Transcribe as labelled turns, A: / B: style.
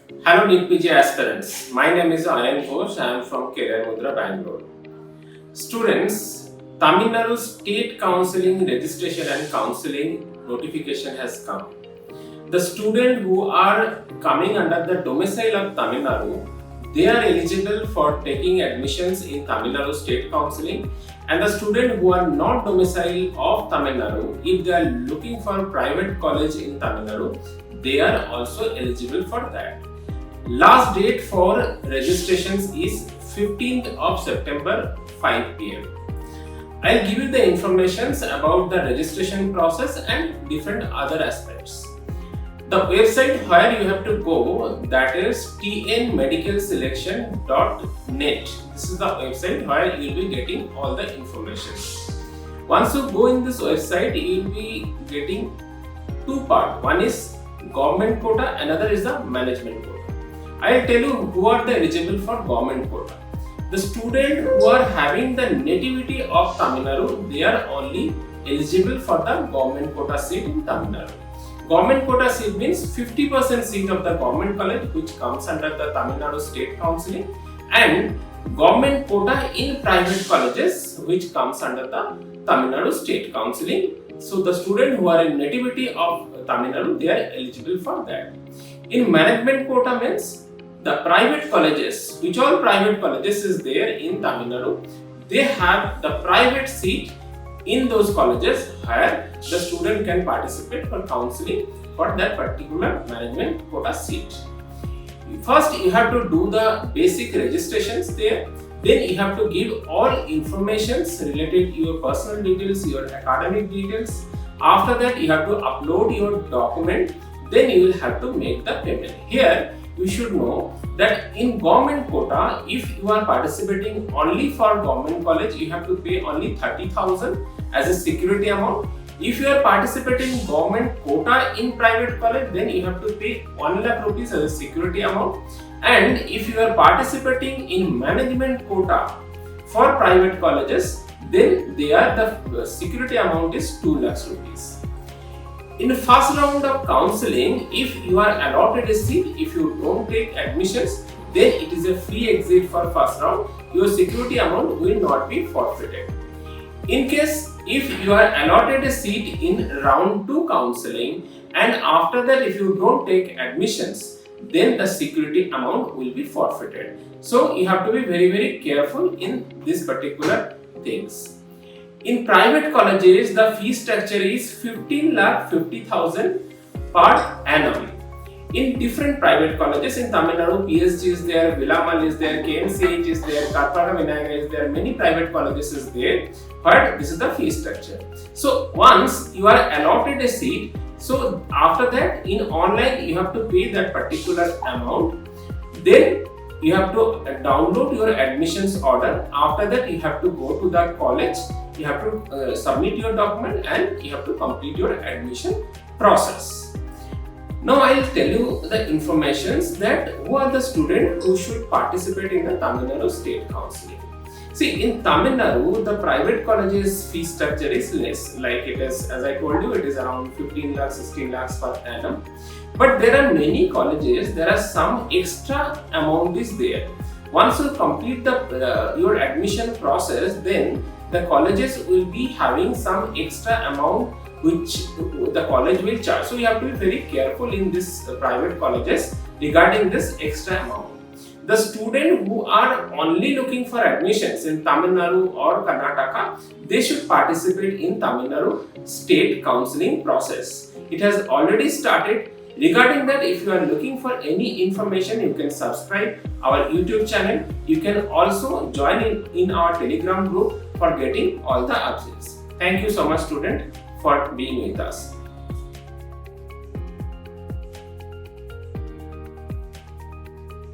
A: Hello NEET PG aspirants. My name is Ayan Ghosh. I am from Career Mudra, Bangalore. Students, Tamil Nadu State Counselling registration and counselling notification has come. The students who are coming under the domicile of Tamil Nadu, they are eligible for taking admissions in Tamil Nadu State Counselling, and the students who are not domicile of Tamil Nadu, if they are looking for private college in Tamil Nadu, they are also eligible for that. Last date for registrations is 15th of September 5 pm. I'll give you the informations about the registration process and different other aspects. The website where you have to go, that is tnmedicalselection.net. This is the website where you will be getting all the information. Once you go in this website, you will be getting two parts. One is government quota, another is the management quota. I'll tell you who are the eligible for government quota. The students who are having the nativity of Tamil Nadu, they are only eligible for the government quota seat in Tamil Nadu. Government quota seat means 50% seat of the government college which comes under the Tamil Nadu State Counselling, and government quota in private colleges which comes under the Tamil Nadu State Counselling. So the students who are in nativity of Tamil Nadu, they are eligible for that. In management quota means the private colleges, which all private colleges is there in Tamil Nadu, they have the private seat in those colleges where the student can participate for counseling for that particular management quota seat. First, you have to do the basic registrations there. Then you have to give all informations related to your personal details, your academic details. After that, you have to upload your document. Then you will have to make the payment. Here, you should know that in government quota, if you are participating only for government college, you have to pay only 30,000 as a security amount. If you are participating in government quota in private college, then you have to pay 1 lakh rupees as a security amount. And if you are participating in management quota for private colleges, then the security amount is 2 lakhs rupees. In the first round of counselling, if you are allotted a seat, if you don't take admissions, then it is a free exit for first round. Your security amount will not be forfeited. In case if you are allotted a seat in round 2 counselling, and after that if you don't take admissions, then the security amount will be forfeited. So you have to be very careful in this particular things. In private colleges, the fee structure is 15,50,000 per annum. In different private colleges in Tamil Nadu, PSG is there, Vilamal is there, KMCH is there, Karpata Vinayaga is there, many private colleges is there, but this is the fee structure. So once you are allotted a seat, so after that in online you have to pay that particular amount. Then you have to download your admissions order. After that you have to go to that college, you have to submit your document and you have to complete your admission process. Now I will tell you the informations that who are the students who should participate in the Tamil Nadu State Counselling. See, in Tamil Nadu, the private colleges fee structure is less. Like it is, as I told you, it is around 15 lakhs, 16 lakhs per annum. But there are many colleges, there are some extra amount is there. Once you complete your admission process, then the colleges will be having some extra amount which the college will charge. So you have to be very careful in this private colleges regarding this extra amount. The students who are only looking for admissions in Tamil Nadu or Karnataka, they should participate in Tamil Nadu State Counselling process. It has already started. Regarding that, if you are looking for any information, you can subscribe our YouTube channel. You can also join in our Telegram group for getting all the updates. Thank you so much, student, for being with us.